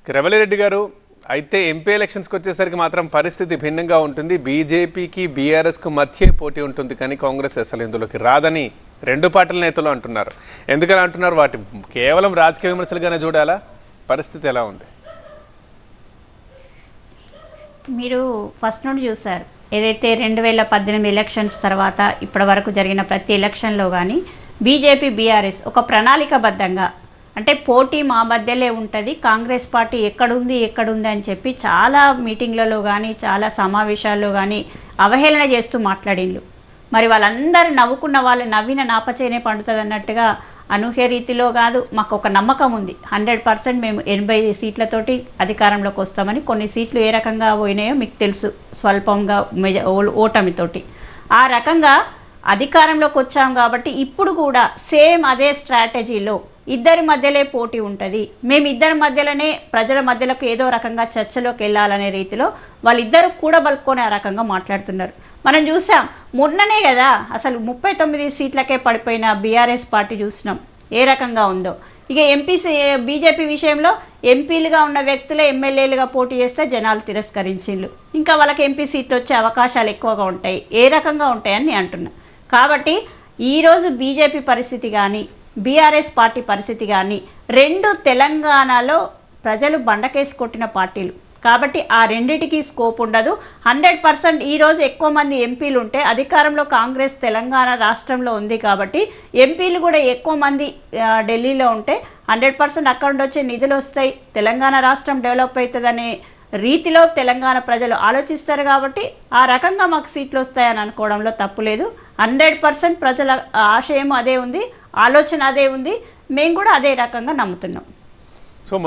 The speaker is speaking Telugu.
రెవలిరెడ్డి గారు, అయితే ఎంపీ ఎలక్షన్స్కి వచ్చేసరికి మాత్రం పరిస్థితి భిన్నంగా ఉంటుంది. బీజేపీకి బీఆర్ఎస్కు మధ్య పోటీ ఉంటుంది, కానీ కాంగ్రెస్ అసలు ఇందులోకి రాదని రెండు పార్టీల నేతలు అంటున్నారు. ఎందుకలా అంటున్నారు? వాటి కేవలం రాజకీయ విమర్శలుగానే చూడాలా? పరిస్థితి ఎలా ఉంది? మీరు ఫస్ట్ నుండి చూసారు, ఏదైతే 2018 ఎలక్షన్స్ తర్వాత ఇప్పటి వరకు జరిగిన ప్రతి ఎలక్షన్లో కానీ బీజేపీ బీఆర్ఎస్ ఒక ప్రణాళికబద్ధంగా, అంటే పోటీ మా మధ్యలో ఉంటుంది, కాంగ్రెస్ పార్టీ ఎక్కడుంది అని చెప్పి చాలా మీటింగ్లలో కానీ చాలా సమావేశాల్లో కానీ అవహేళన చేస్తూ మాట్లాడిండ్రు. మరి వాళ్ళందరూ నవ్వుకున్న వాళ్ళు నవ్విన నాపచేనే పండుతుంది అన్నట్టుగా అనూహ్య రీతిలో కాదు, మాకు ఒక నమ్మకం ఉంది, 100% మేము 80 సీట్లతోటి అధికారంలోకి వస్తామని. కొన్ని సీట్లు ఏ రకంగా పోయినాయో మీకు తెలుసు, స్వల్పంగా ఓటమితోటి. ఆ రకంగా అధికారంలోకి వచ్చాం కాబట్టి ఇప్పుడు కూడా సేమ్ అదే స్ట్రాటజీలో ఇద్దరి మధ్యలో పోటీ ఉంటుంది, మేము ఇద్దరి మధ్యలోనే ప్రజల మధ్యలోకి ఏదో రకంగా చర్చలోకి వెళ్ళాలనే రీతిలో వాళ్ళిద్దరూ కూడా బలుకొని ఆ రకంగా మాట్లాడుతున్నారు. మనం చూసాం మొన్ననే కదా, అసలు 39 సీట్లకే పడిపోయిన బీఆర్ఎస్ పార్టీ చూసినాం ఏ రకంగా ఉందో. ఇక బీజేపీ విషయంలో ఎంపీలుగా ఉన్న వ్యక్తులే ఎమ్మెల్యేలుగా పోటీ చేస్తే జనాలు తిరస్కరించిండ్రు. ఇంకా వాళ్ళకి ఎంపీ సీట్లు వచ్చే అవకాశాలు ఎక్కువగా ఉంటాయి, ఏ రకంగా ఉంటాయని నేను అంటున్నా. కాబట్టి ఈరోజు బీజేపీ పరిస్థితి కానీ బీఆర్ఎస్ పార్టీ పరిస్థితి కానీ రెండు తెలంగాణలో ప్రజలు బండకేసి కొట్టిన పార్టీలు కాబట్టి ఆ రెండిటికి స్కోప్ ఉండదు. 100% ఈరోజు ఎక్కువ మంది ఎంపీలు ఉంటే అధికారంలో కాంగ్రెస్ తెలంగాణ రాష్ట్రంలో ఉంది కాబట్టి ఎంపీలు కూడా ఎక్కువ మంది ఢిల్లీలో ఉంటే 100% అక్కడ నుండి వచ్చే నిధులు వస్తాయి, తెలంగాణ రాష్ట్రం డెవలప్ అవుతుందనే రీతిలో తెలంగాణ ప్రజలు ఆలోచిస్తారు. కాబట్టి ఆ రకంగా మాకు సీట్లు వస్తాయని అనుకోవడంలో తప్పు లేదు. 100% ప్రజల ఆశయం అదే ఉంది, ఆలోచన అదే ఉంది, మేము కూడా అదే రకంగా నమ్ముతున్నాం. సో